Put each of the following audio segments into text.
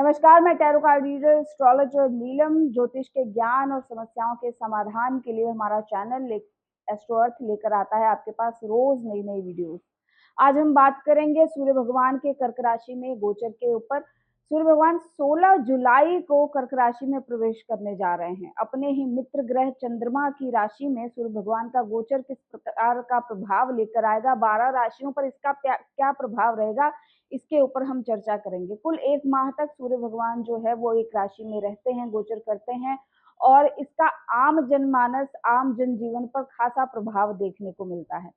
नमस्कार, मैं tarot card reader astrologer नीलम। ज्योतिष के ज्ञान और समस्याओं के समाधान के लिए हमारा चैनल एस्ट्रो अर्थ लेकर आता है आपके पास रोज नई नई वीडियोस। आज हम बात करेंगे सूर्य भगवान के कर्क राशि में गोचर के ऊपर। सूर्य भगवान 16 जुलाई को कर्क राशि में प्रवेश करने जा रहे हैं। अपने ही मित्र ग्रह चंद्रमा की राशि में सूर्य भगवान का गोचर किस प्रकार का प्रभाव लेकर आएगा, 12 राशियों पर इसका क्या प्रभाव रहेगा, इसके ऊपर हम चर्चा करेंगे। कुल 1 माह तक सूर्य भगवान जो है वो एक राशि में रहते हैं, गोचर करते हैं और इसका आम जनमानस, आम जनजीवन पर खासा प्रभाव देखने को मिलता है।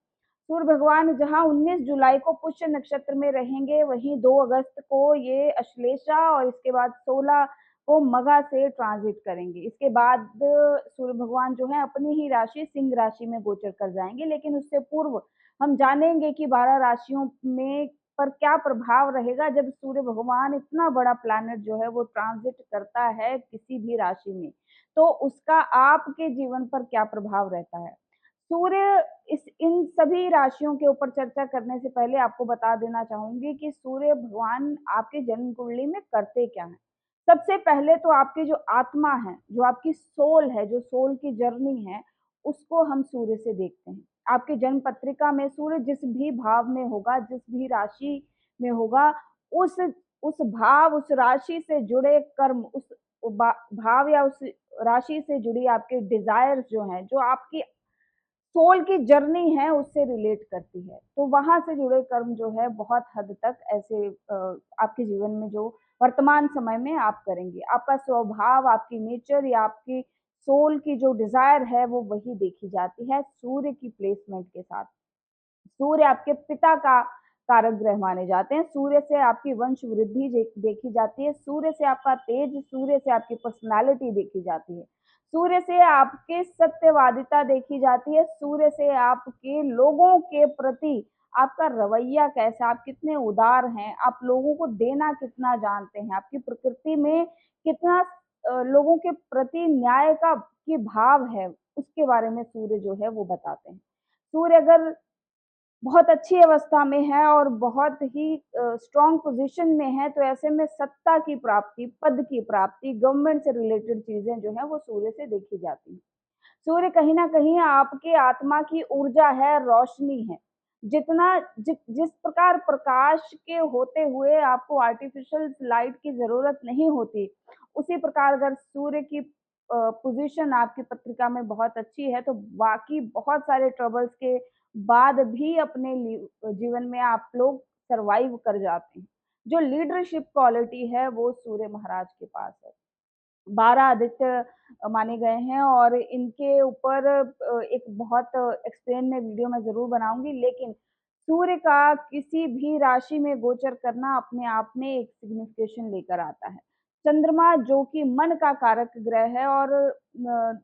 सूर्य भगवान जहां 19 जुलाई को पुष्य नक्षत्र में रहेंगे, वहीं 2 अगस्त को ये अश्लेषा और इसके बाद 16 को मघा से ट्रांजिट करेंगे। इसके बाद सूर्य भगवान जो है अपनी ही राशि सिंह राशि में गोचर कर जाएंगे। लेकिन उससे पूर्व हम जानेंगे कि 12 राशियों में पर क्या प्रभाव रहेगा जब सूर्य भगवान, इतना बड़ा प्लैनेट जो है वो ट्रांजिट करता है किसी भी राशि में, तो उसका आपके जीवन पर क्या प्रभाव रहता है। सूर्य इन सभी राशियों के ऊपर चर्चा करने से पहले आपको बता देना चाहूंगी कि सूर्य भगवान आपके जन्म कुंडली में करते क्या है। सबसे पहले तो आपकी जो आत्मा है, जो आपकी सोल है, जो सोल की जर्नी है, उसको हम सूर्य से देखते हैं। आपकी जन्म पत्रिका में सूर्य जिस भी भाव में होगा, जिस भी राशि में होगा, उस भाव, उस राशि से जुड़े कर्म, उस भाव या उस राशि से जुड़ी आपके डिजायर्स जो हैं, जो आपकी सोल की जर्नी है, उससे रिलेट करती है। तो वहां से जुड़े कर्म जो है बहुत हद तक ऐसे आपके जीवन में जो वर्तमान समय में आप करेंगे, आपका स्वभाव, आपकी नेचर या आपकी सोल की जो डिजायर है वो वही देखी जाती है सूर्य की प्लेसमेंट के साथ। सूर्य आपके पिता का कारक ग्रह माने जाते हैं। सूर्य से आपकी वंश वृद्धि देखी जाती है, सूर्य से आपका तेज, सूर्य से आपकी पर्सनालिटी देखी जाती है, सूर्य से आपके सत्यवादिता देखी जाती है, सूर्य से आपके लोगों के प्रति आपका रवैया कैसा, आप कितने उदार हैं, आप लोगों को देना कितना जानते हैं, आपकी प्रकृति में कितना लोगों के प्रति न्याय का की भाव है, उसके बारे में सूर्य जो है वो बताते हैं। सूर्य अगर बहुत अच्छी अवस्था में है और बहुत ही स्ट्रॉन्ग पोजीशन में है, तो ऐसे में सत्ता की प्राप्ति, पद की प्राप्ति, गवर्नमेंट से रिलेटेड चीजें जो है वो सूर्य से देखी जाती है। सूर्य कहीं ना कहीं आपकी आत्मा की ऊर्जा है, रोशनी है। जिस प्रकार प्रकाश के होते हुए आपको आर्टिफिशियल लाइट की जरूरत नहीं होती, उसी प्रकार अगर सूर्य की पोजीशन आपकी पत्रिका में बहुत अच्छी है, तो बाकी बहुत सारे ट्रबल्स के बाद भी अपने जीवन में आप लोग सरवाइव कर जाते हैं। जो लीडरशिप क्वालिटी है वो सूर्य महाराज के पास है। 12 आदित्य माने गए हैं और इनके ऊपर एक बहुत एक्सप्लेन में वीडियो में जरूर बनाऊंगी। लेकिन सूर्य का किसी भी राशि में गोचर करना अपने आप में एक सिग्निफिकेशन लेकर आता है। चंद्रमा जो कि मन का कारक ग्रह है और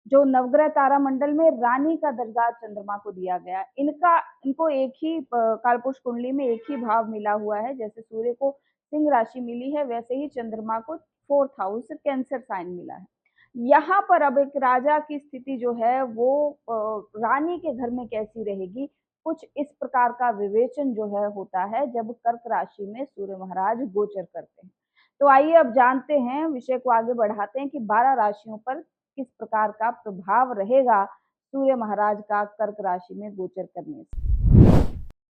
जो नवग्रह तारामंडल में रानी का दर्जा चंद्रमा को दिया गया, इनको एक ही कालपुरुष कुंडली में एक ही भाव मिला हुआ है। जैसे सूर्य को सिंह राशि मिली है, वैसे ही चंद्रमा को 4th हाउस कैंसर साइन मिला है। यहाँ पर अब एक राजा की स्थिति जो है वो रानी के घर में कैसी रहेगी, कुछ इस प्रकार का विवेचन जो है होता है जब कर्क राशि में सूर्य महाराज गोचर करते हैं। तो आइए अब जानते हैं, विषय को आगे बढ़ाते हैं कि 12 राशियों पर किस प्रकार का प्रभाव रहेगा सूर्य महाराज का कर्क राशि में गोचर करने से।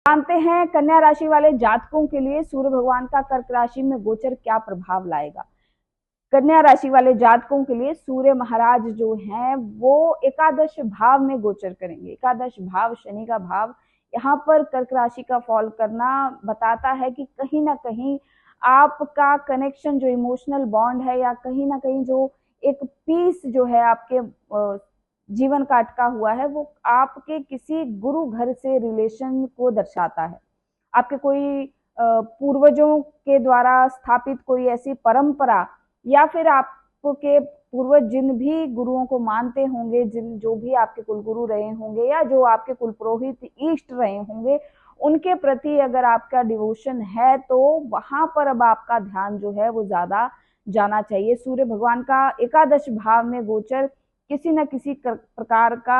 जानते हैं कन्या राशि वाले जातकों के लिए सूर्य भगवान का कर्क राशि में गोचर क्या प्रभाव लाएगा। कन्या राशि वाले जातकों के लिए सूर्य महाराज जो हैं वो एकादश भाव में गोचर करेंगे। एकादश भाव शनि का भाव, यहाँ पर कर्क राशि का फॉल करना बताता है कि कहीं ना कहीं आपका कनेक्शन, जो इमोशनल बॉन्ड है या कहीं ना कहीं जो एक पीस जो है आपके जीवन का अटका हुआ है, वो आपके किसी गुरु घर से रिलेशन को दर्शाता है। आपके कोई पूर्वजों के द्वारा स्थापित कोई ऐसी परंपरा या फिर आपके पूर्वज जिन भी गुरुओं को मानते होंगे, जो भी आपके कुलगुरु रहे होंगे या जो आपके कुल पुरोहित इष्ट रहे होंगे, उनके प्रति अगर आपका डिवोशन है तो वहां पर अब आपका ध्यान जो है वो ज्यादा जाना चाहिए। सूर्य भगवान का एकादश भाव में गोचर किसी न किसी प्रकार का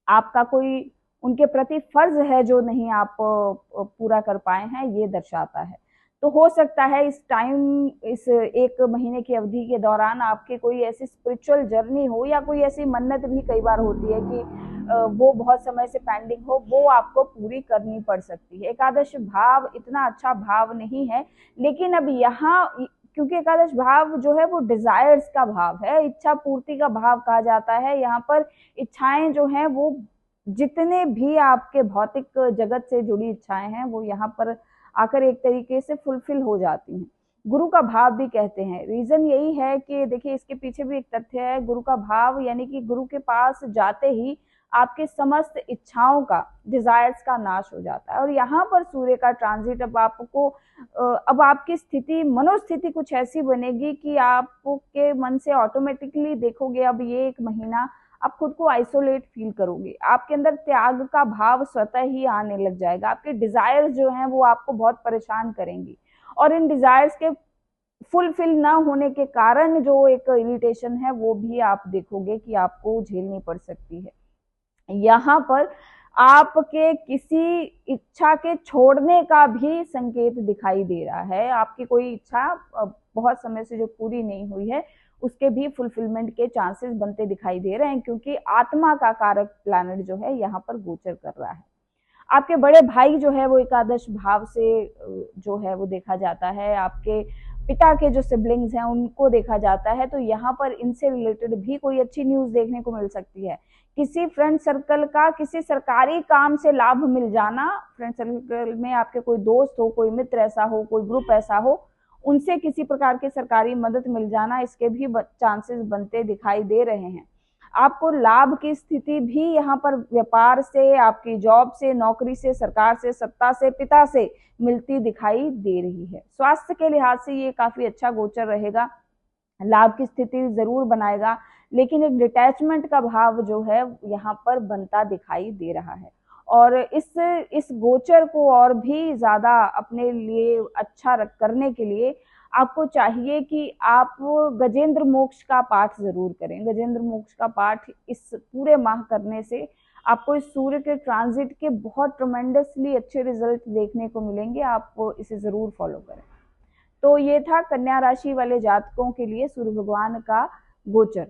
आपका कोई उनके प्रति फर्ज है जो नहीं आप पूरा कर पाए हैं, ये दर्शाता है। तो हो सकता है इस टाइम, इस 1 महीने की अवधि के दौरान आपके कोई ऐसी स्पिरिचुअल जर्नी हो, या कोई ऐसी मन्नत भी कई बार होती है कि वो बहुत समय से पेंडिंग हो, वो आपको पूरी करनी पड़ सकती है। एकादश भाव इतना अच्छा भाव नहीं है, लेकिन अब यहाँ क्योंकि एकादश भाव जो है वो डिजायर्स का भाव है, इच्छा पूर्ति का भाव कहा जाता है। यहाँ पर इच्छाएं जो हैं वो, जितने भी आपके भौतिक जगत से जुड़ी इच्छाएं हैं वो यहाँ पर आकर एक तरीके से फुलफिल हो जाती हैं। गुरु का भाव भी कहते हैं, रीजन यही है कि देखिए इसके पीछे भी एक तथ्य है। गुरु का भाव यानी कि गुरु के पास जाते ही आपके समस्त इच्छाओं का, डिजायर्स का नाश हो जाता है। और यहाँ पर सूर्य का ट्रांजिट अब आपकी स्थिति, मनोस्थिति कुछ ऐसी बनेगी कि आपके मन से ऑटोमेटिकली देखोगे, अब ये 1 महीना आप खुद को आइसोलेट फील करोगे, आपके अंदर त्याग का भाव स्वतः ही आने लग जाएगा। आपके डिजायर्स जो हैं वो आपको बहुत परेशान करेंगी, और इन डिजायर्स के फुलफिल ना होने के कारण जो एक इरिटेशन है वो भी आप देखोगे कि आपको झेलनी पड़ सकती है। यहाँ पर आपके किसी इच्छा के छोड़ने का भी संकेत दिखाई दे रहा है। आपकी कोई इच्छा बहुत समय से जो पूरी नहीं हुई है उसके भी फुलफिलमेंट के चांसेस बनते दिखाई दे रहे हैं, क्योंकि आत्मा का कारक प्लैनेट जो है यहाँ पर गोचर कर रहा है। आपके बड़े भाई जो है वो एकादश भाव से जो है वो देखा जाता है। आपके पिता के जो सिबलिंग्स हैं उनको देखा जाता है, तो यहाँ पर इनसे रिलेटेड भी कोई अच्छी न्यूज देखने को मिल सकती है। किसी फ्रेंड सर्कल का किसी सरकारी काम से लाभ मिल जाना, फ्रेंड सर्कल में आपके कोई दोस्त हो, कोई मित्र ऐसा हो, कोई ग्रुप ऐसा हो, उनसे किसी प्रकार की सरकारी मदद मिल जाना, इसके भी चांसेस बनते दिखाई दे रहे हैं। आपको लाभ की स्थिति भी यहाँ पर व्यापार से, आपकी जॉब से, नौकरी से, सरकार से, सत्ता से, पिता से मिलती दिखाई दे रही है। स्वास्थ्य के लिहाज से ये काफी अच्छा गोचर रहेगा, लाभ की स्थिति जरूर बनाएगा, लेकिन एक डिटैचमेंट का भाव जो है यहाँ पर बनता दिखाई दे रहा है। और इस गोचर को और भी ज्यादा अपने लिए अच्छा करने के लिए आपको चाहिए कि आप गजेंद्र मोक्ष का पाठ जरूर करें। गजेंद्र मोक्ष का पाठ इस पूरे माह करने से आपको इस सूर्य के ट्रांजिट के बहुत ट्रमेंडसली अच्छे रिजल्ट देखने को मिलेंगे। आप इसे जरूर फॉलो करें। तो ये था कन्या राशि वाले जातकों के लिए सूर्य भगवान का गोचर।